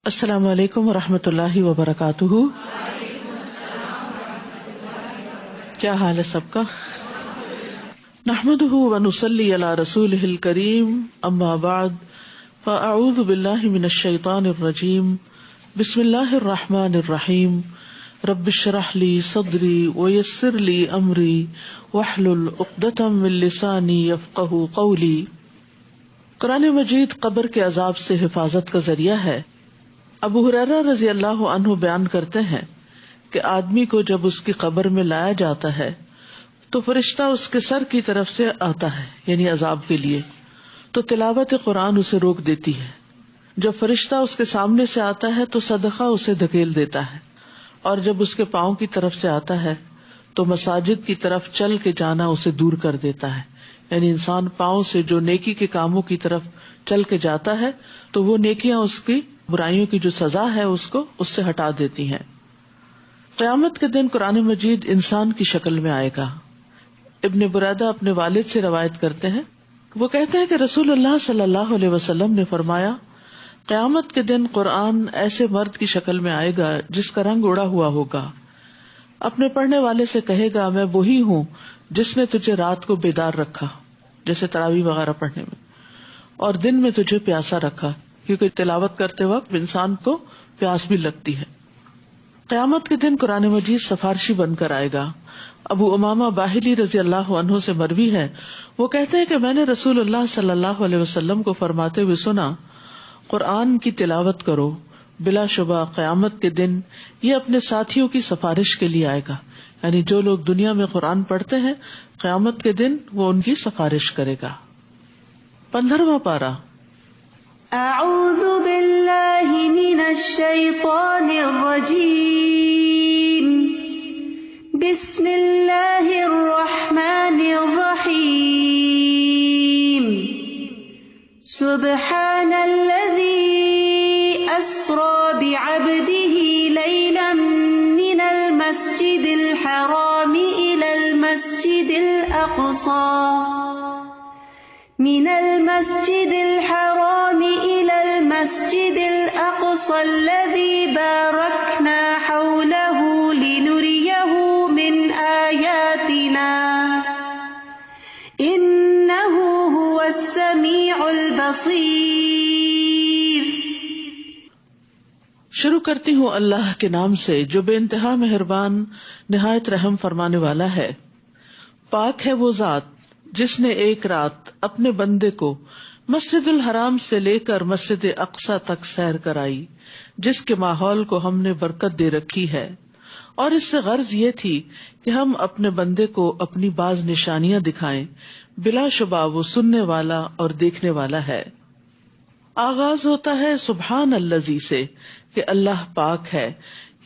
السلام علیکم ورحمۃ اللہ وبرکاتہ. کیا حال ہے سب کا؟ نحمده ونصلی علی رسولہ الکریم، اما بعد فاعوذ باللہ من الشیطان الرجیم. بسم اللہ الرحمن الرحیم. رب اشرح لی صدری ویسر لی امری واحلل عقدۃ من لسانی یفقہوا قولی. قرآن مجید قبر کے عذاب سے حفاظت کا ذریعہ ہے. ابو ہریرہ رضی اللہ عنہ بیان کرتے ہیں کہ آدمی کو جب اس کی قبر میں لایا جاتا ہے تو فرشتہ اس کے سر کی طرف سے آتا ہے، یعنی عذاب کے لیے، تو تلاوت قرآن اسے روک دیتی ہے. جب فرشتہ اس کے سامنے سے آتا ہے تو صدقہ اسے دھکیل دیتا ہے، اور جب اس کے پاؤں کی طرف سے آتا ہے تو مساجد کی طرف چل کے جانا اسے دور کر دیتا ہے. یعنی انسان پاؤں سے جو نیکی کے کاموں کی طرف چل کے جاتا ہے تو وہ نیکیاں اس کی برائیوں کی جو سزا ہے اس کو اس سے ہٹا دیتی ہیں. قیامت کے دن قرآن مجید انسان کی شکل میں آئے گا. ابن بریدہ اپنے والد سے روایت کرتے ہیں، وہ کہتے ہیں کہ رسول اللہ صلی اللہ علیہ وسلم نے فرمایا، قیامت کے دن قرآن ایسے مرد کی شکل میں آئے گا جس کا رنگ اڑا ہوا ہوگا. اپنے پڑھنے والے سے کہے گا، میں وہی ہوں جس نے تجھے رات کو بیدار رکھا، جیسے تراویح وغیرہ پڑھنے میں، اور دن میں تجھے پیاسا رکھا، کیونکہ تلاوت کرتے وقت انسان کو پیاس بھی لگتی ہے. قیامت کے دن قرآن مجید سفارشی بن کر آئے گا. ابو امامہ باہلی رضی اللہ عنہ سے مروی ہے، وہ کہتے ہیں کہ میں نے رسول اللہ صلی اللہ علیہ وسلم کو فرماتے ہوئے سنا، قرآن کی تلاوت کرو، بلا شبہ قیامت کے دن یہ اپنے ساتھیوں کی سفارش کے لیے آئے گا. یعنی جو لوگ دنیا میں قرآن پڑھتے ہیں، قیامت کے دن وہ ان کی سفارش کرے گا. 15واں پارہ. اعوذ باللہ من الشیطان الرجیم. بسم اللہ الرحمن الرحیم. سبحان الذی اسری بعبدہ لیلا من المسجد الحرام الی المسجد الحرام إلى المسجد الأقصى الذي باركنا حوله لنريه من آياتنا إنه هو السميع البصير. شروع کرتی ہوں اللہ کے نام سے جو بے انتہا مہربان نہایت رحم فرمانے والا ہے. پاک ہے وہ ذات جس نے ایک رات اپنے بندے کو مسجد الحرام سے لے کر مسجد اقصی تک سیر کرائی، جس کے ماحول کو ہم نے برکت دے رکھی ہے، اور اس سے غرض یہ تھی کہ ہم اپنے بندے کو اپنی بعض نشانیاں دکھائیں. بلا شبہ وہ سننے والا اور دیکھنے والا ہے. آغاز ہوتا ہے سبحان الذی سے کہ اللہ پاک ہے،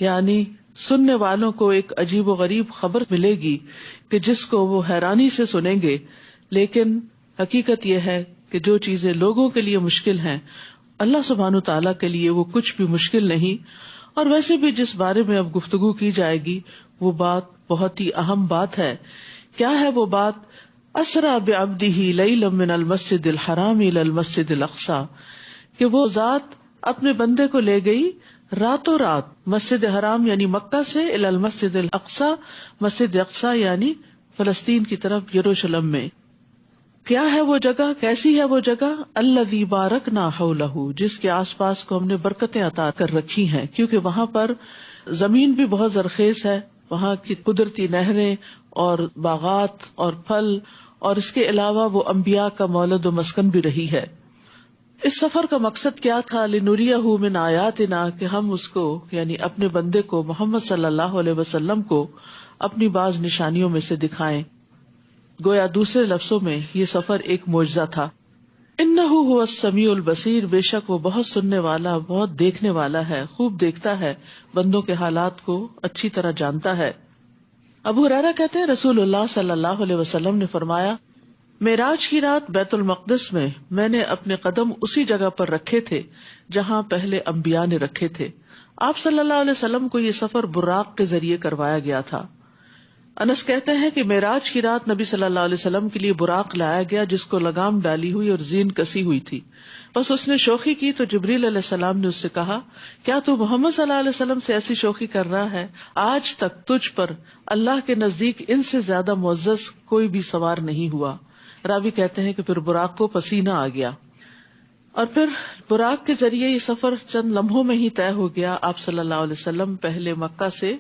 یعنی سننے والوں کو ایک عجیب و غریب خبر ملے گی کہ جس کو وہ حیرانی سے سنیں گے، لیکن حقیقت یہ ہے کہ جو چیزیں لوگوں کے لیے مشکل ہیں اللہ سبحانہ تعالیٰ کے لیے وہ کچھ بھی مشکل نہیں. اور ویسے بھی جس بارے میں اب گفتگو کی جائے گی وہ بات بہت ہی اہم بات ہے. کیا ہے وہ بات؟ اسریٰ بعبدہ لیلا من المسجد الحرام الی المسجد الاقصی، کہ وہ ذات اپنے بندے کو لے گئی راتوں رات مسجد حرام یعنی مکہ سے الی المسجد الاقصی، مسجد اقصی یعنی فلسطین کی طرف یروشلم میں. کیا ہے وہ جگہ؟ کیسی ہے وہ جگہ؟ الذی بارکنا حولہ، جس کے آس پاس کو ہم نے برکتیں عطا کر رکھی ہیں، کیونکہ وہاں پر زمین بھی بہت زرخیز ہے، وہاں کی قدرتی نہریں اور باغات اور پھل، اور اس کے علاوہ وہ انبیاء کا مولد و مسکن بھی رہی ہے. اس سفر کا مقصد کیا تھا؟ لنریہ من آیاتنا، کہ ہم اس کو یعنی اپنے بندے کو محمد صلی اللہ علیہ وسلم کو اپنی بعض نشانیوں میں سے دکھائیں. گویا دوسرے لفظوں میں یہ سفر ایک معجزہ تھا. انہ هو السمیع البصیر، بے شک وہ بہت سننے والا، بہت دیکھنے والا ہے، خوب دیکھتا ہے، بندوں کے حالات کو اچھی طرح جانتا ہے. ابو ہریرہ کہتے ہیں رسول اللہ صلی اللہ علیہ وسلم نے فرمایا، معراج کی رات بیت المقدس میں نے اپنے قدم اسی جگہ پر رکھے تھے جہاں پہلے انبیاء نے رکھے تھے. آپ صلی اللہ علیہ وسلم کو یہ سفر براق کے ذریعے کروایا گیا تھا. انس کہتے ہیں کہ معراج کی رات نبی صلی اللہ علیہ وسلم کے لیے براق لایا گیا جس کو لگام ڈالی ہوئی اور زین کسی ہوئی تھی. بس اس نے شوخی کی تو جبریل علیہ السلام نے اس سے کہا کیا تو محمد صلی اللہ علیہ وسلم سے ایسی شوخی کر رہا ہے؟ آج تک تجھ پر اللہ کے نزدیک ان سے زیادہ معزز کوئی بھی سوار نہیں ہوا. راوی کہتے ہیں کہ پھر براق کو پسینہ آ گیا اور پھر براق کے ذریعے یہ سفر چند لمحوں میں ہی طے ہو گیا. آپ صلی اللہ علیہ وسلم پہلے مکہ سے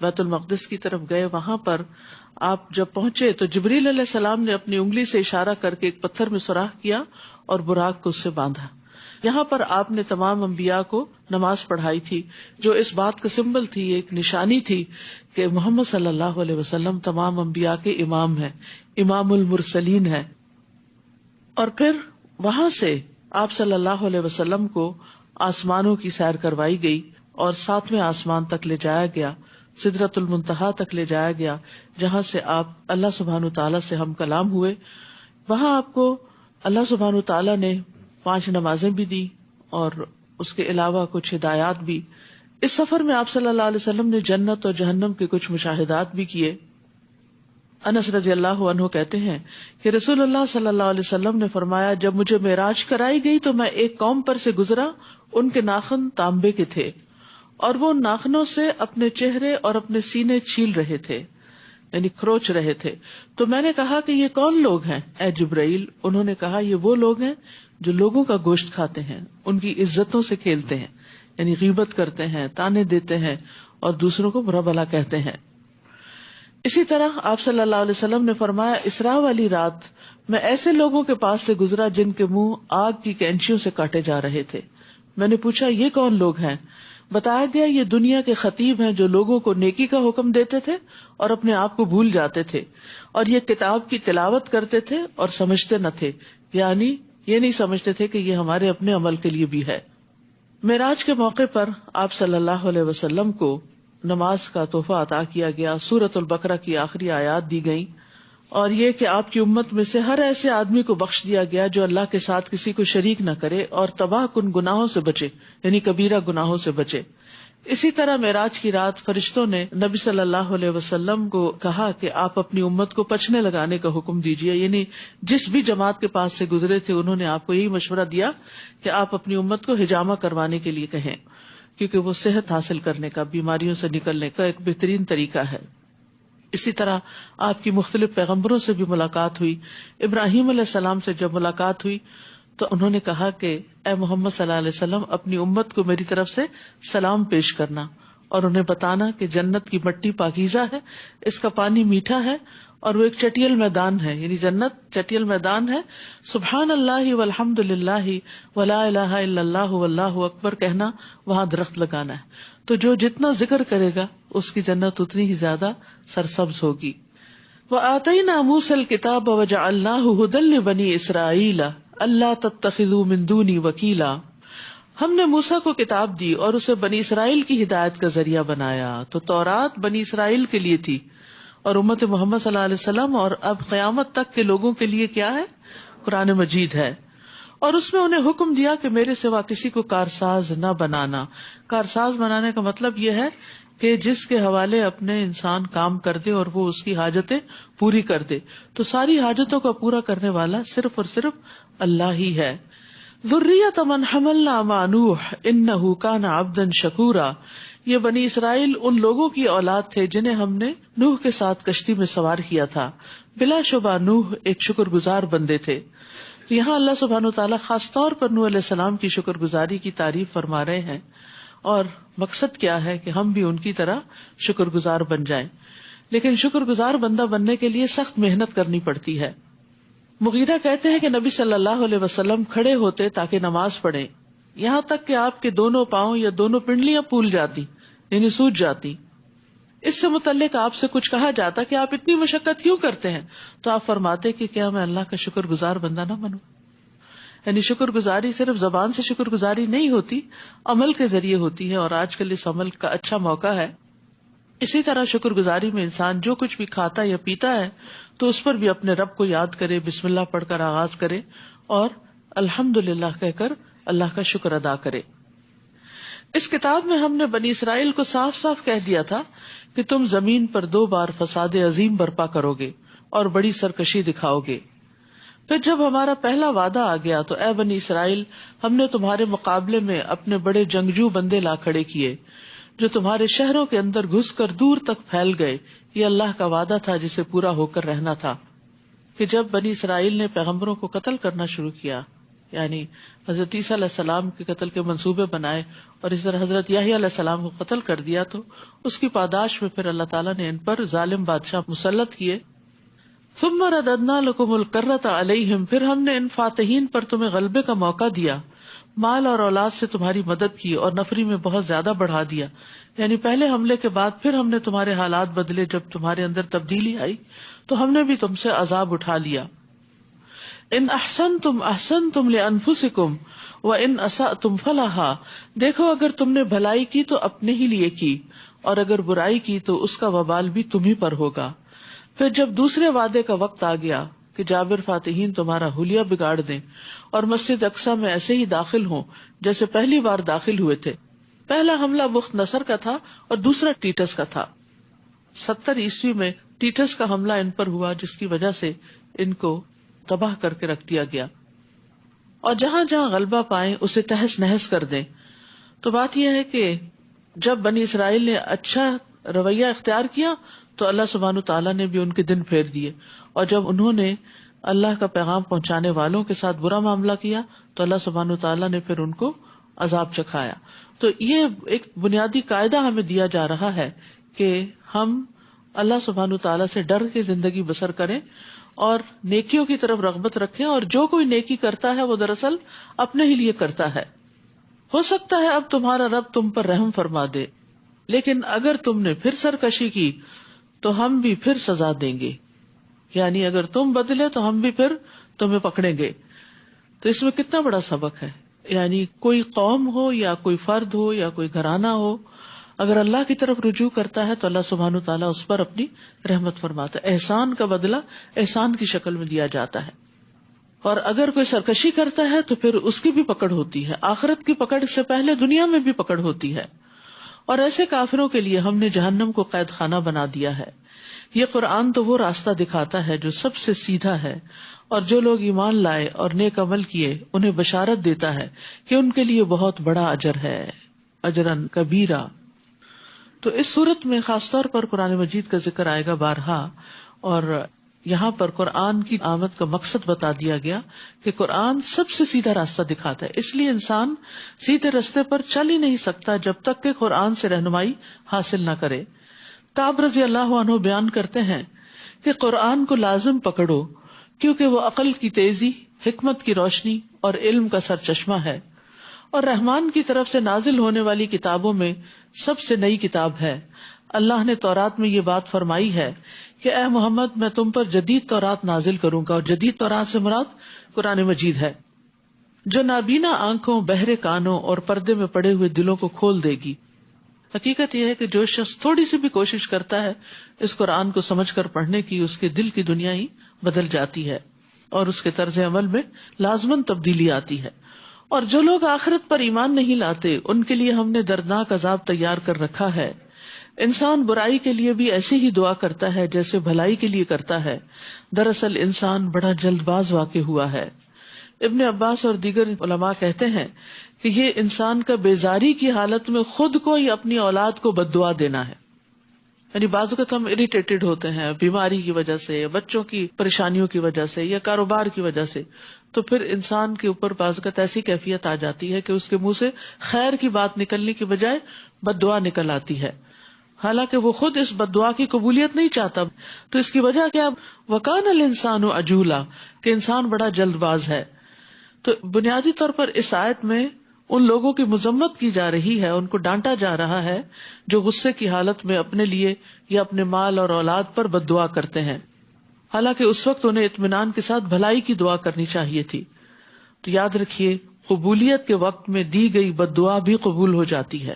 بیت المقدس کی طرف گئے. وہاں پر آپ جب پہنچے تو جبریل علیہ السلام نے اپنی انگلی سے اشارہ کر کے ایک پتھر میں سوراخ کیا اور براق کو اس سے باندھا. یہاں پر آپ نے تمام انبیاء کو نماز پڑھائی تھی جو اس بات کا سمبل تھی, ایک نشانی تھی کہ محمد صلی اللہ علیہ وسلم تمام انبیاء کے امام ہیں, امام المرسلین ہیں. اور پھر وہاں سے آپ صلی اللہ علیہ وسلم کو آسمانوں کی سیر کروائی گئی اور 7ویں آسمان تک لے جایا گیا, سدرۃ المنتہا تک لے جایا گیا, جہاں سے آپ اللہ سبحانہ تعالیٰ سے ہم کلام ہوئے. وہاں آپ کو اللہ سبحانہ تعالیٰ نے 5 نمازیں بھی دی اور اس کے علاوہ کچھ ہدایات بھی. اس سفر میں آپ صلی اللہ علیہ وسلم نے جنت اور جہنم کے کچھ مشاہدات بھی کیے. انس رضی اللہ عنہ کہتے ہیں کہ رسول اللہ صلی اللہ علیہ وسلم نے فرمایا جب مجھے معراج کرائی گئی تو میں ایک قوم پر سے گزرا, ان کے ناخن تانبے کے تھے اور وہ ناخنوں سے اپنے چہرے اور اپنے سینے چھیل رہے تھے, یعنی کھروچ رہے تھے. تو میں نے کہا کہ یہ کون لوگ ہیں اے جبرائیل؟ انہوں نے کہا یہ وہ لوگ ہیں جو لوگوں کا گوشت کھاتے ہیں, ان کی عزتوں سے کھیلتے ہیں, یعنی غیبت کرتے ہیں, تانے دیتے ہیں اور دوسروں کو برا بھلا کہتے ہیں. اسی طرح آپ صلی اللہ علیہ وسلم نے فرمایا اسراء والی رات میں ایسے لوگوں کے پاس سے گزرا جن کے منہ آگ کی کینچیوں سے کاٹے جا رہے تھے. میں نے پوچھا یہ کون لوگ ہیں؟ بتایا گیا یہ دنیا کے خطیب ہیں جو لوگوں کو نیکی کا حکم دیتے تھے اور اپنے آپ کو بھول جاتے تھے, اور یہ کتاب کی تلاوت کرتے تھے اور سمجھتے نہ تھے, یعنی یہ نہیں سمجھتے تھے کہ یہ ہمارے اپنے عمل کے لیے بھی ہے. معراج کے موقع پر آپ صلی اللہ علیہ وسلم کو نماز کا تحفہ عطا کیا گیا. سورۃ البقرہ کی آخری آیات دی گئیں اور یہ کہ آپ کی امت میں سے ہر ایسے آدمی کو بخش دیا گیا جو اللہ کے ساتھ کسی کو شریک نہ کرے اور تباہ کن گناہوں سے بچے, یعنی کبیرہ گناہوں سے بچے. اسی طرح معراج کی رات فرشتوں نے نبی صلی اللہ علیہ وسلم کو کہا کہ آپ اپنی امت کو پچھنے لگانے کا حکم دیجیے, یعنی جس بھی جماعت کے پاس سے گزرے تھے انہوں نے آپ کو یہی مشورہ دیا کہ آپ اپنی امت کو حجامہ کروانے کے لیے کہیں, کیونکہ وہ صحت حاصل کرنے کا, بیماریوں سے نکلنے کا ایک بہترین طریقہ ہے. اسی طرح آپ کی مختلف پیغمبروں سے بھی ملاقات ہوئی. ابراہیم علیہ السلام سے جب ملاقات ہوئی تو انہوں نے کہا کہ اے محمد صلی اللہ علیہ وسلم اپنی امت کو میری طرف سے سلام پیش کرنا اور انہیں بتانا کہ جنت کی مٹی پاکیزہ ہے, اس کا پانی میٹھا ہے اور وہ ایک چٹیل میدان ہے, یعنی جنت چٹیل میدان ہے. سبحان اللہ والحمد للہ ولا الہ الا اللہ واللہ اکبر کہنا, وہاں درخت لگانا ہے. تو جو جتنا ذکر کرے گا اس کی جنت اتنی ہی زیادہ سرسبز ہوگی. وَآتَيْنَا مُوسَى الْكِتَابَ وَجَعَلْنَاهُ هُدًى لِبَنِي إِسْرَائِيلَ أَلَّا تَتَّخِذُوا مِن دُونِي وَكِيلًا. ہم نے موسیٰ کو کتاب دی اور اسے بنی اسرائیل کی ہدایت کا ذریعہ بنایا. تو تورات بنی اسرائیل کے لیے تھی اور امت محمد صلی اللہ علیہ وسلم اور اب قیامت تک کے لوگوں کے لیے کیا ہے؟ قرآن مجید ہے. اور اس میں انہیں حکم دیا کہ میرے سوا کسی کو کارساز نہ بنانا. کارساز بنانے کا مطلب یہ ہے کہ جس کے حوالے اپنے انسان کام کر دے اور وہ اس کی حاجتیں پوری کر دے. تو ساری حاجتوں کا پورا کرنے والا صرف اور صرف اللہ ہی ہے. ذریۃ من حملنا مع نوح انہ کان عبدا شکورا. یہ بنی اسرائیل ان لوگوں کی اولاد تھے جنہیں ہم نے نوح کے ساتھ کشتی میں سوار کیا تھا. بلا شبہ نوح ایک شکر گزار بندے تھے. یہاں اللہ سبحانہ وتعالیٰ خاص طور پر نوح علیہ السلام کی شکر گزاری کی تعریف فرما رہے ہیں, اور مقصد کیا ہے کہ ہم بھی ان کی طرح شکر گزار بن جائیں. لیکن شکر گزار بندہ بننے کے لیے سخت محنت کرنی پڑتی ہے. مغیرہ کہتے ہیں کہ نبی صلی اللہ علیہ وسلم کھڑے ہوتے تاکہ نماز پڑھیں, یہاں تک کہ آپ کے دونوں پاؤں یا دونوں پنڈلیاں پھول جاتی, یعنی سوج جاتی. اس سے متعلق آپ سے کچھ کہا جاتا کہ آپ اتنی مشقت کیوں کرتے ہیں, تو آپ فرماتے کہ کیا میں اللہ کا شکر گزار بندہ نہ بنوں. یعنی شکر گزاری صرف زبان سے شکر گزاری نہیں ہوتی, عمل کے ذریعے ہوتی ہے, اور آج کل اس عمل کا اچھا موقع ہے. اسی طرح شکر گزاری میں انسان جو کچھ بھی کھاتا یا پیتا ہے تو اس پر بھی اپنے رب کو یاد کرے, بسم اللہ پڑھ کر آغاز کرے اور الحمدللہ کہہ کر اللہ کا شکر ادا کرے. اس کتاب میں ہم نے بنی اسرائیل کو صاف صاف کہہ دیا تھا کہ تم زمین پر 2 بار فساد عظیم برپا کرو گے اور بڑی سرکشی دکھاؤ گے. پھر جب ہمارا پہلا وعدہ آ گیا تو اے بنی اسرائیل، ہم نے تمہارے مقابلے میں اپنے بڑے جنگجو بندے لا کھڑے کیے جو تمہارے شہروں کے اندر گھس کر دور تک پھیل گئے. یہ اللہ کا وعدہ تھا جسے پورا ہو کر رہنا تھا کہ جب بنی اسرائیل نے پیغمبروں کو قتل کرنا شروع کیا، یعنی حضرت عیسیٰ علیہ السلام کے قتل کے منصوبے بنائے اور اس طرح حضرت یحییٰ علیہ السلام کو قتل کر دیا، تو اس کی پاداش میں پھر اللہ تعالیٰ نے ان پر ظالم بادشاہ مسلط کیے. ثم رددنا لکم الکرۃ علیہم، پھر ہم نے ان فاتحین پر تمہیں غلبے کا موقع دیا، مال اور اولاد سے تمہاری مدد کی اور نفری میں بہت زیادہ بڑھا دیا. یعنی پہلے حملے کے بعد پھر ہم نے تمہارے حالات بدلے، جب تمہارے اندر تبدیلی آئی تو ہم نے بھی تم سے عذاب اٹھا لیا. ان احسنتم احسنتم لانفسکم وان اسأتم فلہا، دیکھو اگر تم نے بھلائی کی تو اپنے ہی لیے کی، اور اگر برائی کی تو اس کا وبال بھی تمہیں پر ہوگا. پھر جب دوسرے وعدے کا وقت آ گیا کہ جابر فاتحین تمہارا حلیہ بگاڑ دیں اور مسجد اقصی میں ایسے ہی داخل ہوں جیسے پہلی بار داخل ہوئے تھے. پہلا حملہ بخت نصر کا تھا اور دوسرا ٹیٹس کا تھا. 70 عیسوی میں ٹیٹس کا حملہ ان پر ہوا، جس کی وجہ سے ان کو تباہ کر کے رکھ دیا گیا. اور جہاں جہاں غلبہ پائیں اسے تہس نہس کر دیں. تو بات یہ ہے کہ جب بنی اسرائیل نے اچھا رویہ اختیار کیا تو اللہ سبحانہ تعالیٰ نے بھی ان کے دن پھیر دیے، اور جب انہوں نے اللہ کا پیغام پہنچانے والوں کے ساتھ برا معاملہ کیا تو اللہ سبحانہ تعالیٰ نے پھر ان کو عذاب چکھایا. تو یہ ایک بنیادی قاعدہ ہمیں دیا جا رہا ہے کہ ہم اللہ سبحانہ تعالیٰ سے ڈر کے زندگی بسر کریں اور نیکیوں کی طرف رغبت رکھیں، اور جو کوئی نیکی کرتا ہے وہ دراصل اپنے ہی لیے کرتا ہے. ہو سکتا ہے اب تمہارا رب تم پر رحم فرما دے، لیکن اگر تم نے پھر سرکشی کی تو ہم بھی پھر سزا دیں گے. یعنی اگر تم بدلے تو ہم بھی پھر تمہیں پکڑیں گے. تو اس میں کتنا بڑا سبق ہے. یعنی کوئی قوم ہو یا کوئی فرد ہو یا کوئی گھرانہ ہو، اگر اللہ کی طرف رجوع کرتا ہے تو اللہ سبحانہ تعالیٰ اس پر اپنی رحمت فرماتا ہے. احسان کا بدلہ احسان کی شکل میں دیا جاتا ہے. اور اگر کوئی سرکشی کرتا ہے تو پھر اس کی بھی پکڑ ہوتی ہے. آخرت کی پکڑ سے پہلے دنیا میں بھی پکڑ ہوتی ہے. اور ایسے کافروں کے لیے ہم نے جہنم کو قید خانہ بنا دیا ہے. یہ قرآن تو وہ راستہ دکھاتا ہے جو سب سے سیدھا ہے، اور جو لوگ ایمان لائے اور نیک عمل کیے انہیں بشارت دیتا ہے کہ ان کے لیے بہت بڑا اجر ہے، اجرن کبیرہ. تو اس صورت میں خاص طور پر قرآن مجید کا ذکر آئے گا بارہا، اور یہاں پر قرآن کی آمد کا مقصد بتا دیا گیا کہ قرآن سب سے سیدھا راستہ دکھاتا ہے. اس لیے انسان سیدھے راستے پر چل ہی نہیں سکتا جب تک کہ قرآن سے رہنمائی حاصل نہ کرے. کعب رضی اللہ عنہ بیان کرتے ہیں کہ قرآن کو لازم پکڑو کیونکہ وہ عقل کی تیزی، حکمت کی روشنی اور علم کا سرچشمہ ہے، اور رحمان کی طرف سے نازل ہونے والی کتابوں میں سب سے نئی کتاب ہے. اللہ نے تورات میں یہ بات فرمائی ہے کہ اے محمد میں تم پر جدید تورات نازل کروں گا، اور جدید تورات سے مراد قرآن مجید ہے، جو نابینا آنکھوں، بہرے کانوں اور پردے میں پڑے ہوئے دلوں کو کھول دے گی. حقیقت یہ ہے کہ جو شخص تھوڑی سی بھی کوشش کرتا ہے اس قرآن کو سمجھ کر پڑھنے کی، اس کے دل کی دنیا ہی بدل جاتی ہے اور اس کے طرز عمل میں لازماً تبدیلی آتی ہے. اور جو لوگ آخرت پر ایمان نہیں لاتے ان کے لیے ہم نے دردناک عذاب تیار کر رکھا ہے. انسان برائی کے لیے بھی ایسی ہی دعا کرتا ہے جیسے بھلائی کے لیے کرتا ہے. دراصل انسان بڑا جلد باز واقع ہوا ہے. ابن عباس اور دیگر علماء کہتے ہیں کہ یہ انسان کا بیزاری کی حالت میں خود کو یا اپنی اولاد کو بد دعا دینا ہے. یعنی بعض اوقات ہم اریٹیٹڈ ہوتے ہیں بیماری کی وجہ سے یا بچوں کی پریشانیوں کی وجہ سے یا کاروبار کی وجہ سے، تو پھر انسان کے اوپر بعض اوقات ایسی کیفیت آ جاتی ہے کہ اس کے منہ سے خیر کی بات نکلنے کی بجائے بد دعا نکل آتی ہے، حالانکہ وہ خود اس بد دعا کی قبولیت نہیں چاہتا. تو اس کی وجہ کیا؟ وَكَانَ الْإِنسَانُ عَجُولًا، کہ انسان بڑا جلد باز ہے. تو بنیادی طور پر اس آیت میں ان لوگوں کی مذمت کی جا رہی ہے، ان کو ڈانٹا جا رہا ہے جو غصے کی حالت میں اپنے لیے یا اپنے مال اور اولاد پر بد دعا کرتے ہیں، حالانکہ اس وقت انہیں اطمینان کے ساتھ بھلائی کی دعا کرنی چاہیے تھی. تو یاد رکھیے قبولیت کے وقت میں دی گئی بد دعا بھی قبول ہو جاتی ہے،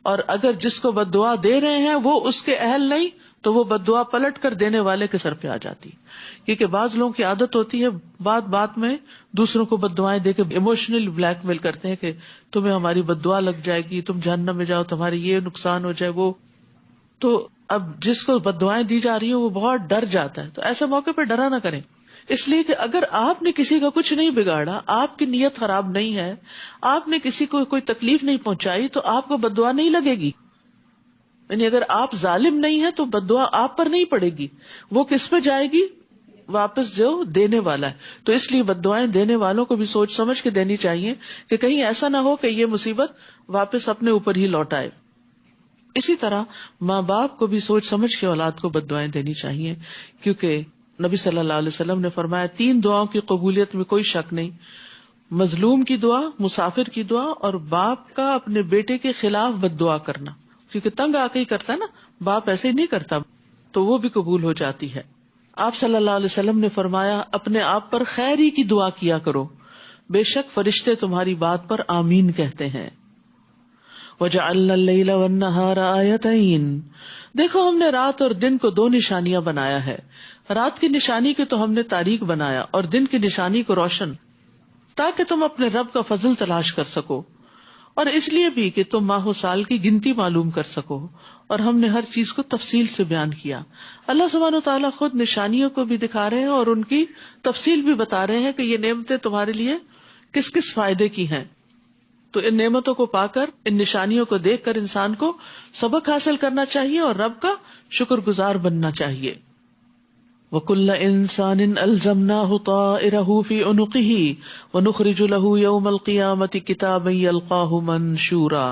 اور اگر جس کو بد دعا دے رہے ہیں وہ اس کے اہل نہیں تو وہ بد دعا پلٹ کر دینے والے کے سر پہ آ جاتی. کیونکہ بعض لوگوں کی عادت ہوتی ہے بات بات میں دوسروں کو بد دعائیں دے کے ایموشنل بلیک میل کرتے ہیں کہ تمہیں ہماری بد دعا لگ جائے گی, تم جہنم میں جاؤ, تمہاری یہ نقصان ہو جائے وہ. تو اب جس کو بد دعائیں دی جا رہی ہیں وہ بہت ڈر جاتا ہے. تو ایسے موقع پہ ڈرا نہ کریں, اس لیے کہ اگر آپ نے کسی کا کچھ نہیں بگاڑا, آپ کی نیت خراب نہیں ہے, آپ نے کسی کو کوئی تکلیف نہیں پہنچائی, تو آپ کو بد دعا نہیں لگے گی. یعنی اگر آپ ظالم نہیں ہیں تو بد دعا آپ پر نہیں پڑے گی, وہ کس پہ جائے گی؟ واپس جو دینے والا ہے. تو اس لیے بد دعائیں دینے والوں کو بھی سوچ سمجھ کے دینی چاہیے کہ کہیں ایسا نہ ہو کہ یہ مصیبت واپس اپنے اوپر ہی لوٹ آئے. اسی طرح ماں باپ کو بھی سوچ سمجھ کے اولاد کو بد دعائیں دینی چاہیے, کیونکہ نبی صلی اللہ علیہ وسلم نے فرمایا 3 دعاؤں کی قبولیت میں کوئی شک نہیں, مظلوم کی دعا, مسافر کی دعا, اور باپ کا اپنے بیٹے کے خلاف بد دعا کرنا. کیونکہ تنگ آ کے ہی کرتا ہے نا, باپ ایسے ہی نہیں کرتا, تو وہ بھی قبول ہو جاتی ہے. آپ صلی اللہ علیہ وسلم نے فرمایا اپنے آپ پر خیر ہی کی دعا کیا کرو, بے شک فرشتے تمہاری بات پر آمین کہتے ہیں. وَجَعَلْنَا اللَّيْلَ وَالنَّهَارَ آيَتَيْنِ, دیکھو ہم نے رات اور دن کو 2 نشانیاں بنایا ہے. رات کی نشانی کے تو ہم نے تاریک بنایا, اور دن کی نشانی کو روشن, تاکہ تم اپنے رب کا فضل تلاش کر سکو, اور اس لیے بھی کہ تم ماہ و سال کی گنتی معلوم کر سکو. اور ہم نے ہر چیز کو تفصیل سے بیان کیا. اللہ سبحانہ و تعالیٰ خود نشانیوں کو بھی دکھا رہے ہیں اور ان کی تفصیل بھی بتا رہے ہیں کہ یہ نعمتیں تمہارے لیے کس کس فائدے کی ہیں. تو ان نعمتوں کو پا کر, ان نشانیوں کو دیکھ کر انسان کو سبق حاصل کرنا چاہیے اور رب کا شکر گزار بننا چاہیے. وَكُلَّ إِنسَانٍ أَلْزَمْنَاهُ طَائِرَهُ فِي عُنُقِهِ وَنُخْرِجُ لَهُ يَوْمَ الْقِيَامَةِ كِتَابًا يَلْقَاهُ مَنشُورًا.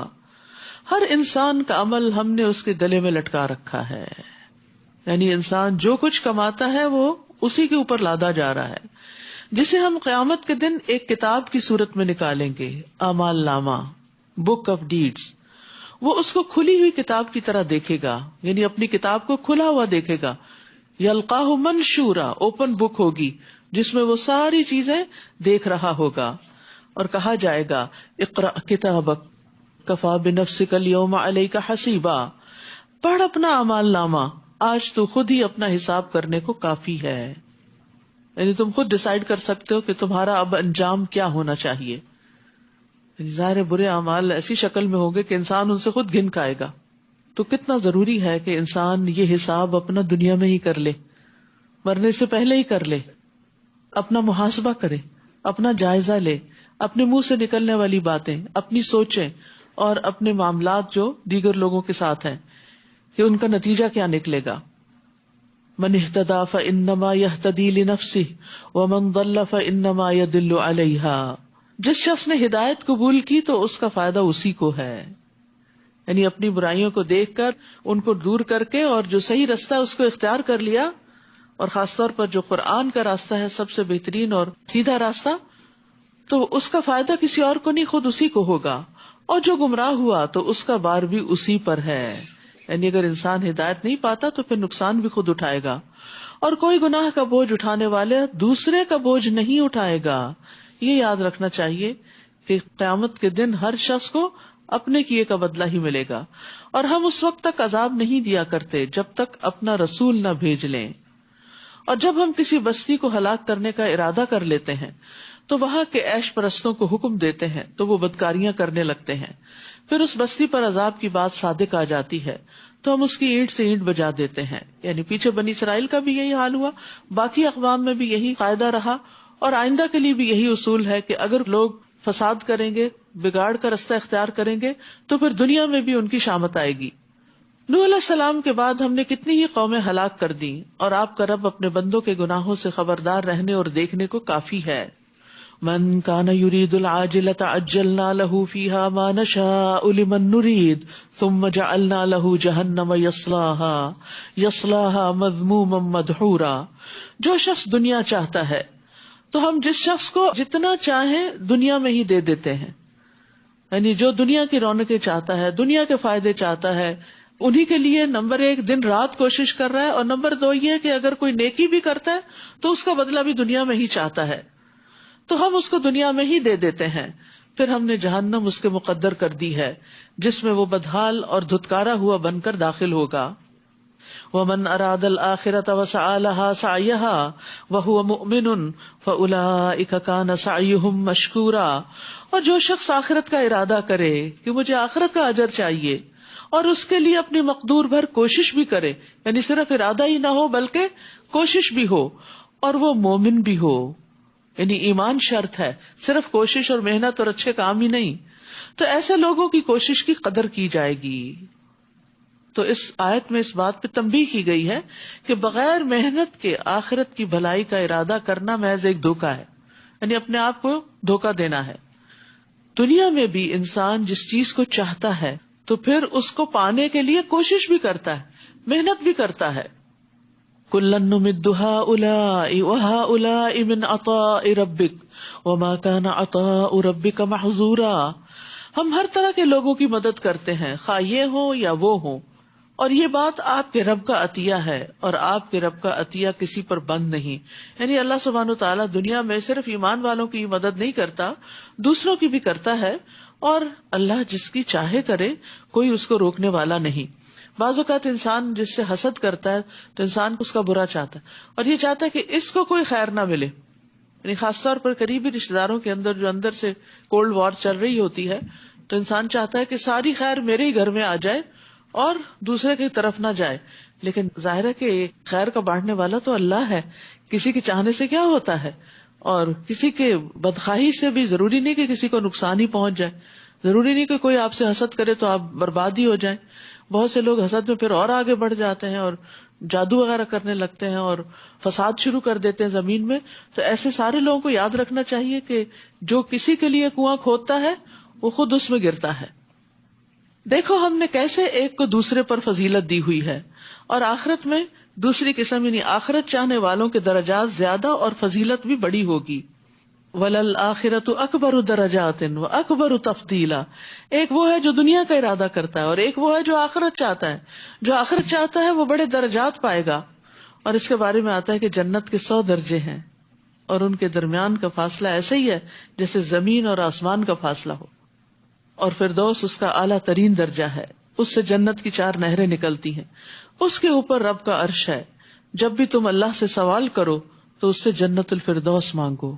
ہر انسان کا عمل ہم نے اس کے گلے میں لٹکا رکھا ہے. یعنی انسان جو کچھ کماتا ہے وہ اسی کے اوپر لادا جا رہا ہے, جسے ہم قیامت کے دن ایک کتاب کی صورت میں نکالیں گے, اعمال نامہ, بک آف ڈیڈز. وہ اس کو کھلی ہوئی کتاب کی طرح دیکھے گا, یعنی اپنی کتاب کو کھلا ہوا دیکھے گا. یلقاہ منشورا, اوپن بک ہوگی جس میں وہ ساری چیزیں دیکھ رہا ہوگا, اور کہا جائے گا اقرأ کتابک کفا بنفسک اليوم علیک حسیبا, پڑھ اپنا اعمال نامہ, آج تو خود ہی اپنا حساب کرنے کو کافی ہے. یعنی تم خود ڈیسائیڈ کر سکتے ہو کہ تمہارا اب انجام کیا ہونا چاہیے. ظاہر برے اعمال ایسی شکل میں ہوں گے کہ انسان ان سے خود گھن کھائے گا. تو کتنا ضروری ہے کہ انسان یہ حساب اپنا دنیا میں ہی کر لے, مرنے سے پہلے ہی کر لے, اپنا محاسبہ کرے, اپنا جائزہ لے, اپنے منہ سے نکلنے والی باتیں, اپنی سوچیں, اور اپنے معاملات جو دیگر لوگوں کے ساتھ ہیں کہ ان کا نتیجہ کیا نکلے گا. من اہتدی فانما یہتدی لنفسہ ومن ضل فانما یضل علیہا. جس شخص نے ہدایت قبول کی تو اس کا فائدہ اسی کو ہے. یعنی اپنی برائیوں کو دیکھ کر ان کو دور کر کے, اور جو صحیح راستہ ہے اس کو اختیار کر لیا, اور خاص طور پر جو قرآن کا راستہ ہے سب سے بہترین اور سیدھا راستہ, تو اس کا فائدہ کسی اور کو نہیں, خود اسی کو ہوگا. اور جو گمراہ ہوا تو اس کا بار بھی اسی پر ہے. یعنی اگر انسان ہدایت نہیں پاتا تو پھر نقصان بھی خود اٹھائے گا, اور کوئی گناہ کا بوجھ اٹھانے والے دوسرے کا بوجھ نہیں اٹھائے گا. یہ یاد رکھنا چاہیے کہ قیامت کے دن ہر شخص کو اپنے کیے کا بدلہ ہی ملے گا. اور ہم اس وقت تک عذاب نہیں دیا کرتے جب تک اپنا رسول نہ بھیج لیں. اور جب ہم کسی بستی کو ہلاک کرنے کا ارادہ کر لیتے ہیں تو وہاں کے عیش پرستوں کو حکم دیتے ہیں تو وہ بدکاریاں کرنے لگتے ہیں. پھر اس بستی پر عذاب کی بات صادق آ جاتی ہے تو ہم اس کی اینٹ سے اینٹ بجا دیتے ہیں. یعنی پیچھے بنی اسرائیل کا بھی یہی حال ہوا, باقی اقوام میں بھی یہی قاعدہ رہا, اور آئندہ کے لیے بھی یہی اصول ہے کہ اگر لوگ فساد کریں گے, بگاڑ کا رستہ اختیار کریں گے, تو پھر دنیا میں بھی ان کی شامت آئے گی. نوح علیہ السلام کے بعد ہم نے کتنی ہی قومیں ہلاک کر دیں, اور آپ کا رب اپنے بندوں کے گناہوں سے خبردار رہنے اور دیکھنے کو کافی ہے. من کان یرید العاجلۃ عجلنا له فیہا ما نشاء لمن نرید ثم جعلنا له جہنم یصلاھا مذموما مدحورا. جو شخص دنیا چاہتا ہے تو ہم جس شخص کو جتنا چاہیں دنیا میں ہی دے دیتے ہیں. یعنی جو دنیا کی رونقیں چاہتا ہے, دنیا کے فائدے چاہتا ہے, انہی کے لیے نمبر 1 دن رات کوشش کر رہا ہے, اور نمبر 2 یہ کہ اگر کوئی نیکی بھی کرتا ہے تو اس کا بدلہ بھی دنیا میں ہی چاہتا ہے, تو ہم اس کو دنیا میں ہی دے دیتے ہیں. پھر ہم نے جہنم اس کے مقدر کر دی ہے جس میں وہ بدحال اور دھتکارا ہوا بن کر داخل ہوگا. وَمَنْ أَرَادَ الْآخِرَةَ وَسَعَى لَهَا سَعْيَهَا وَهُوَ مُؤْمِنٌ فَأُولَئِكَ كَانَ سَعْيُهُمْ مَشْكُورًا. اور جو شخص آخرت کا ارادہ کرے کہ مجھے آخرت کا اجر چاہیے اور اس کے لیے اپنی مقدور بھر کوشش بھی کرے، یعنی صرف ارادہ ہی نہ ہو بلکہ کوشش بھی ہو، اور وہ مومن بھی ہو، یعنی ایمان شرط ہے، صرف کوشش اور محنت اور اچھے کام ہی نہیں، تو ایسے لوگوں کی کوشش کی قدر کی جائے گی. تو اس آیت میں اس بات پہ تنبیہ کی گئی ہے کہ بغیر محنت کے آخرت کی بھلائی کا ارادہ کرنا محض ایک دھوکہ ہے، یعنی اپنے آپ کو دھوکہ دینا ہے. دنیا میں بھی انسان جس چیز کو چاہتا ہے تو پھر اس کو پانے کے لیے کوشش بھی کرتا ہے، محنت بھی کرتا ہے. کُلًّا نُمِدُّ هَٰؤُلَاءِ وَهَٰؤُلَاءِ مِنْ عَطَاءِ رَبِّكَ وَمَا كَانَ عَطَاءُ رَبِّكَ مَحْظُورًا. ہم ہر طرح کے لوگوں کی مدد کرتے ہیں، خواہ یہ ہوں یا وہ ہوں، اور یہ بات آپ کے رب کا عطیہ ہے، اور آپ کے رب کا عطیہ کسی پر بند نہیں. یعنی اللہ سبحانہ و تعالیٰ دنیا میں صرف ایمان والوں کی مدد نہیں کرتا، دوسروں کی بھی کرتا ہے، اور اللہ جس کی چاہے کرے، کوئی اس کو روکنے والا نہیں. بعض اوقات انسان جس سے حسد کرتا ہے تو انسان اس کا برا چاہتا ہے، اور یہ چاہتا ہے کہ اس کو کوئی خیر نہ ملے. یعنی خاص طور پر قریبی رشتے داروں کے اندر جو اندر سے کولڈ وار چل رہی ہوتی ہے، تو انسان چاہتا ہے کہ ساری خیر میرے ہی گھر میں آ جائے اور دوسرے کی طرف نہ جائے. لیکن ظاہر ہے کہ خیر کا بانٹنے والا تو اللہ ہے، کسی کے چاہنے سے کیا ہوتا ہے، اور کسی کے بدخواہی سے بھی ضروری نہیں کہ کسی کو نقصان ہی پہنچ جائے، ضروری نہیں کہ کوئی آپ سے حسد کرے تو آپ برباد ہی ہو جائیں. بہت سے لوگ حسد میں پھر اور آگے بڑھ جاتے ہیں اور جادو وغیرہ کرنے لگتے ہیں اور فساد شروع کر دیتے ہیں زمین میں. تو ایسے سارے لوگوں کو یاد رکھنا چاہیے کہ جو کسی کے لیے کنواں کھودتا ہے وہ خود اس میں گرتا ہے. دیکھو ہم نے کیسے ایک کو دوسرے پر فضیلت دی ہوئی ہے، اور آخرت میں دوسری قسم یعنی آخرت چاہنے والوں کے درجات زیادہ اور فضیلت بھی بڑی ہوگی. وَلَلْآخِرَةُ أَكْبَرُ دَرَجَاتٍ وَأَكْبَرُ تَفْضِيلًا. ایک وہ ہے جو دنیا کا ارادہ کرتا ہے، اور ایک وہ ہے جو آخرت چاہتا ہے. جو آخرت چاہتا ہے وہ بڑے درجات پائے گا، اور اس کے بارے میں آتا ہے کہ جنت کے 100 درجے ہیں، اور ان کے درمیان کا فاصلہ ایسا ہی ہے جیسے زمین اور آسمان کا فاصلہ ہو. اور فردوس اس کا اعلیٰ ترین درجہ ہے، اس سے جنت کی 4 نہریں نکلتی ہیں. اس کے اوپر رب کا عرش ہے. جب بھی تم اللہ سے سوال کرو تو اس سے جنت الفردوس مانگو.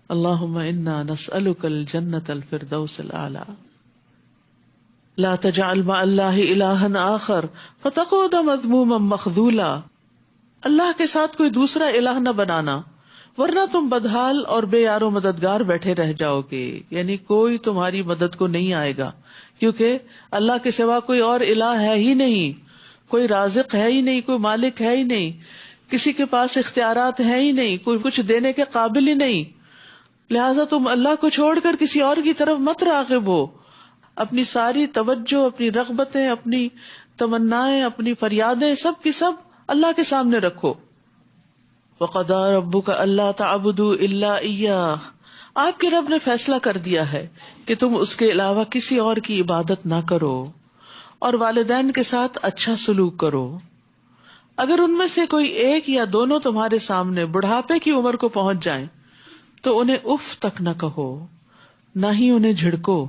اللہم انا نسألک الجنت الفردوس الاعلی. لا تجعل مع اللہ الہا آخر فتقعد مذموما مخذولا. اللہ کے ساتھ کوئی دوسرا الہ نہ بنانا، ورنہ تم بدحال اور بے یار و مددگار بیٹھے رہ جاؤ گے. یعنی کوئی تمہاری مدد کو نہیں آئے گا، کیونکہ اللہ کے سوا کوئی اور الہ ہے ہی نہیں، کوئی رازق ہے ہی نہیں، کوئی مالک ہے ہی نہیں، کسی کے پاس اختیارات ہیں ہی نہیں، کوئی کچھ دینے کے قابل ہی نہیں. لہٰذا تم اللہ کو چھوڑ کر کسی اور کی طرف مت راغب ہو. اپنی ساری توجہ، اپنی رغبتیں، اپنی تمنائیں، اپنی فریادیں سب کی سب اللہ کے سامنے رکھو. وَقَضَىٰ رَبُّكَ أَلَّا تَعْبُدُوا إِلَّا إِيَّاهُ. آپ کے رب نے فیصلہ کر دیا ہے کہ تم اس کے علاوہ کسی اور کی عبادت نہ کرو، اور والدین کے ساتھ اچھا سلوک کرو. اگر ان میں سے کوئی ایک یا دونوں تمہارے سامنے بڑھاپے کی عمر کو پہنچ جائیں تو انہیں اف تک نہ کہو، نہ ہی انہیں جھڑکو،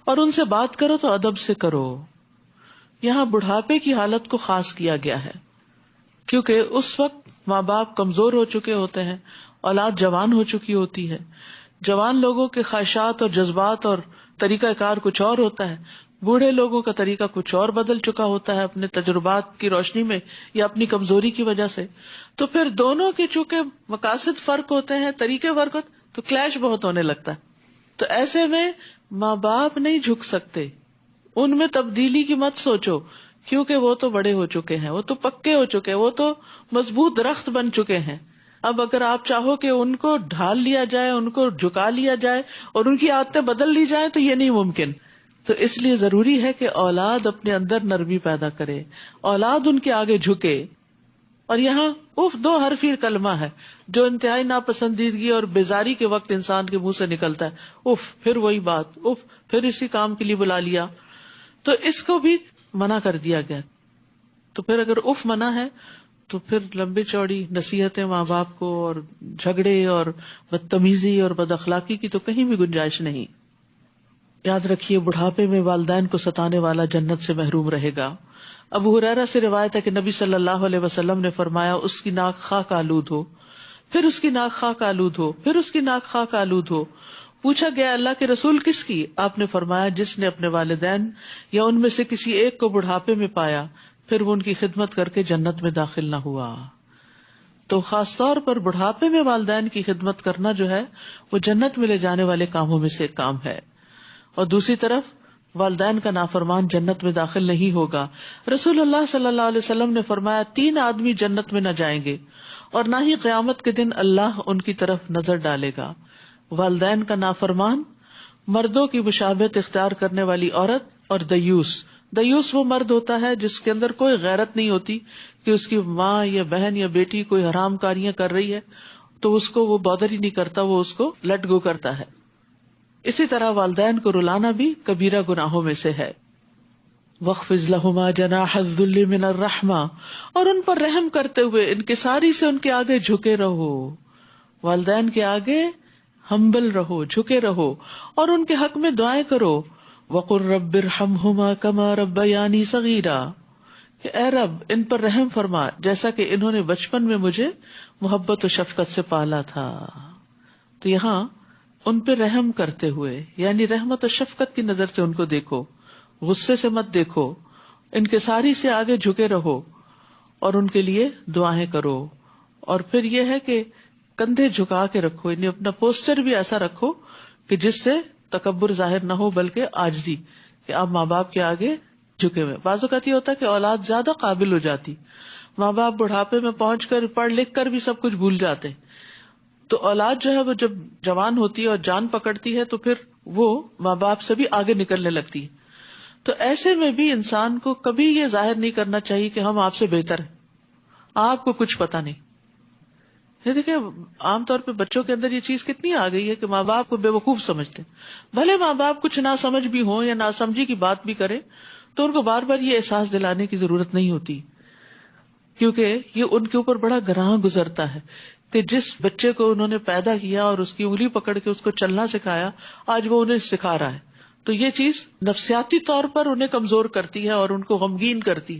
اور ان سے بات کرو تو ادب سے کرو. یہاں بڑھاپے کی حالت کو خاص کیا گیا ہے کیونکہ اس وقت ماں باپ کمزور ہو چکے ہوتے ہیں، اولاد جوان ہو چکی ہوتی ہے. جوان لوگوں کے خواہشات اور جذبات اور طریقہ کار کچھ اور ہوتا ہے، بوڑھے لوگوں کا طریقہ کچھ اور بدل چکا ہوتا ہے اپنے تجربات کی روشنی میں یا اپنی کمزوری کی وجہ سے. تو پھر دونوں کے چونکہ مقاصد فرق ہوتے ہیں، طریقے فرق ہوتے، تو کلیش بہت ہونے لگتا ہے. تو ایسے میں ماں باپ نہیں جھک سکتے، ان میں تبدیلی کی مت سوچو، کیونکہ وہ تو بڑے ہو چکے ہیں، وہ تو پکے ہو چکے ہیں، وہ تو مضبوط درخت بن چکے ہیں. اب اگر آپ چاہو کہ ان کو ڈھال لیا جائے، ان کو جھکا لیا جائے اور ان کی عادتیں بدل لی جائیں تو یہ نہیں ممکن. تو اس لیے ضروری ہے کہ اولاد اپنے اندر نرمی پیدا کرے، اولاد ان کے آگے جھکے. اور یہاں اف 2 حرفی کلمہ ہے جو انتہائی ناپسندیدگی اور بیزاری کے وقت انسان کے منہ سے نکلتا ہے. اف، پھر وہی بات، اف، پھر اسی کام کے لیے بلا لیا. تو اس کو بھی منع کر دیا گیا. تو پھر اگر اف منع ہے تو پھر لمبی چوڑی نصیحتیں ماں باپ کو اور جھگڑے اور بدتمیزی اور بد اخلاقی کی تو کہیں بھی گنجائش نہیں. یاد رکھیے بڑھاپے میں والدین کو ستانے والا جنت سے محروم رہے گا. ابو ہریرہ سے روایت ہے کہ نبی صلی اللہ علیہ وسلم نے فرمایا اس کی ناک خاک آلود ہو، پھر اس کی ناک خاک آلود ہو، پھر اس کی ناک خاک آلود ہو. پوچھا گیا اللہ کے رسول کس کی؟ آپ نے فرمایا جس نے اپنے والدین یا ان میں سے کسی ایک کو بڑھاپے میں پایا پھر وہ ان کی خدمت کر کے جنت میں داخل نہ ہوا. تو خاص طور پر بڑھاپے میں والدین کی خدمت کرنا جو ہے وہ جنت میں لے جانے والے کاموں میں سے ایک کام ہے. اور دوسری طرف والدین کا نافرمان جنت میں داخل نہیں ہوگا. رسول اللہ صلی اللہ علیہ وسلم نے فرمایا 3 آدمی جنت میں نہ جائیں گے اور نہ ہی قیامت کے دن اللہ ان کی طرف نظر ڈالے گا. والدین کا نافرمان، مردوں کی مشابہت اختیار کرنے والی عورت، اور دیوس. دیوس وہ مرد ہوتا ہے جس کے اندر کوئی غیرت نہیں ہوتی کہ اس کی ماں یا بہن یا بیٹی کوئی حرام کاریاں کر رہی ہے تو اس کو وہ بادر ہی نہیں کرتا، وہ اس کو لیٹ گو کرتا ہے. اسی طرح والدین کو رلانا بھی کبیرہ گناہوں میں سے ہے. وَاخْفِضْ لَهُمَا جَنَاحَ الذُّلِّ مِنَ الرَّحْمَةِ، اور ان پر رحم کرتے ہوئے انکساری سے ان کے آگے جھکے رہو. والدین کے آگے ہمبل رہو، جھکے رہو، اور ان کے حق میں دعائیں کرو. وَقُلْ رَبِّ ارْحَمْهُمَا كَمَا رَبَّيَانِي صَغِيرًا، کہ اے رب ان پر رحم فرما جیسا کہ انہوں نے بچپن میں مجھے محبت و شفقت سے پالا تھا. تو یہاں ان پہ رحم کرتے ہوئے یعنی رحمت و شفقت کی نظر سے ان کو دیکھو، غصے سے مت دیکھو، انکساری سے آگے جھکے رہو اور ان کے لیے دعائیں کرو. اور پھر یہ ہے کہ کندھے جھکا کے رکھو، یعنی اپنا پوسچر بھی ایسا رکھو کہ جس سے تکبر ظاہر نہ ہو بلکہ عاجزی، کہ آپ ماں باپ کے آگے جھکے ہوئے. بعض اوقات یہ ہوتا ہے کہ اولاد زیادہ قابل ہو جاتی، ماں باپ بڑھاپے میں پہنچ کر پڑھ لکھ کر بھی سب کچھ بھول جاتے، تو اولاد جو ہے وہ جب جوان ہوتی ہے اور جان پکڑتی ہے تو پھر وہ ماں باپ سے بھی آگے نکلنے لگتی ہے. تو ایسے میں بھی انسان کو کبھی یہ ظاہر نہیں کرنا چاہیے کہ ہم آپ سے بہتر ہیں، آپ کو کچھ پتا نہیں. یہ دیکھیں عام طور پہ بچوں کے اندر یہ چیز کتنی آ گئی ہے کہ ماں باپ کو بے وقوف سمجھتے ہیں. بھلے ماں باپ کچھ نہ سمجھ بھی ہوں یا نہ سمجھی کی بات بھی کرے تو ان کو بار بار یہ احساس دلانے کی ضرورت نہیں ہوتی، کیونکہ یہ ان کے اوپر بڑا گراں گزرتا ہے کہ جس بچے کو انہوں نے پیدا کیا اور اس کی انگلی پکڑ کے اس کو چلنا سکھایا آج وہ انہیں سکھا رہا ہے. تو یہ چیز نفسیاتی طور پر انہیں کمزور کرتی ہے اور ان کو غمگین کرتی.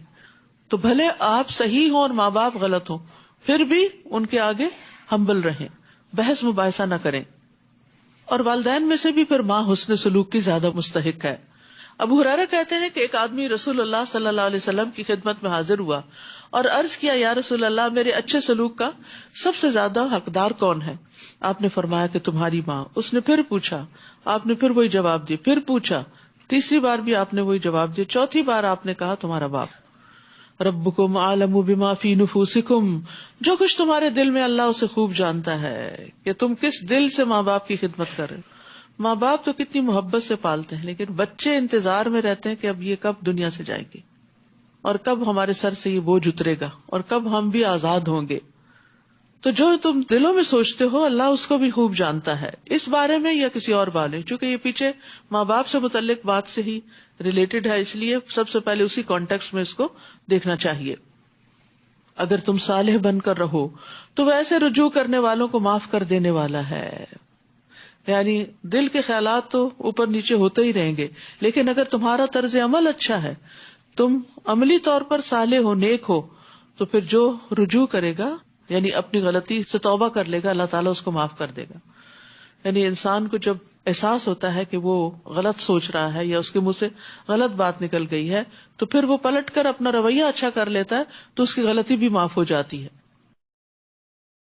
تو بھلے آپ صحیح ہوں اور ماں باپ غلط ہوں پھر بھی ان کے آگے ہمبل رہیں، بحث مباحثہ نہ کریں. اور والدین میں سے بھی پھر ماں حسن سلوک کی زیادہ مستحق ہے. ابو ہریرہ کہتے ہیں کہ ایک آدمی رسول اللہ صلی اللہ علیہ وسلم کی خدمت میں حاضر ہوا اور عرض کیا یا رسول اللہ میرے اچھے سلوک کا سب سے زیادہ حقدار کون ہے؟ آپ نے فرمایا کہ تمہاری ماں. اس نے پھر پوچھا، آپ نے پھر وہی جواب دی، پھر پوچھا، تیسری بار بھی آپ نے وہی جواب دیا، چوتھی بار آپ نے کہا تمہارا باپ. ربکم اعلم بما فی نفوسکم، جو کچھ تمہارے دل میں اللہ اسے خوب جانتا ہے کہ تم کس دل سے ماں باپ کی خدمت کر رہے. ماں باپ تو کتنی محبت سے پالتے ہیں لیکن بچے انتظار میں رہتے ہیں کہ اب یہ کب دنیا سے جائیں گے اور کب ہمارے سر سے یہ بوجھ اترے گا اور کب ہم بھی آزاد ہوں گے. تو جو تم دلوں میں سوچتے ہو اللہ اس کو بھی خوب جانتا ہے، اس بارے میں یا کسی اور بارے میں. چونکہ یہ پیچھے ماں باپ سے متعلق بات سے ہی ریلیٹڈ ہے، اس لیے سب سے پہلے اسی کانٹیکسٹ میں اس کو دیکھنا چاہیے. اگر تم صالح بن کر رہو تو وہ ایسے رجوع کرنے والوں کو معاف کر دینے والا ہے. یعنی دل کے خیالات تو اوپر نیچے ہوتے ہی رہیں گے لیکن اگر تمہارا طرز عمل اچھا ہے، تم عملی طور پر صالح ہو، نیک ہو، تو پھر جو رجوع کرے گا یعنی اپنی غلطی سے توبہ کر لے گا اللہ تعالیٰ اس کو معاف کر دے گا. یعنی انسان کو جب احساس ہوتا ہے کہ وہ غلط سوچ رہا ہے یا اس کے منہ سے غلط بات نکل گئی ہے تو پھر وہ پلٹ کر اپنا رویہ اچھا کر لیتا ہے تو اس کی غلطی بھی معاف ہو جاتی ہے.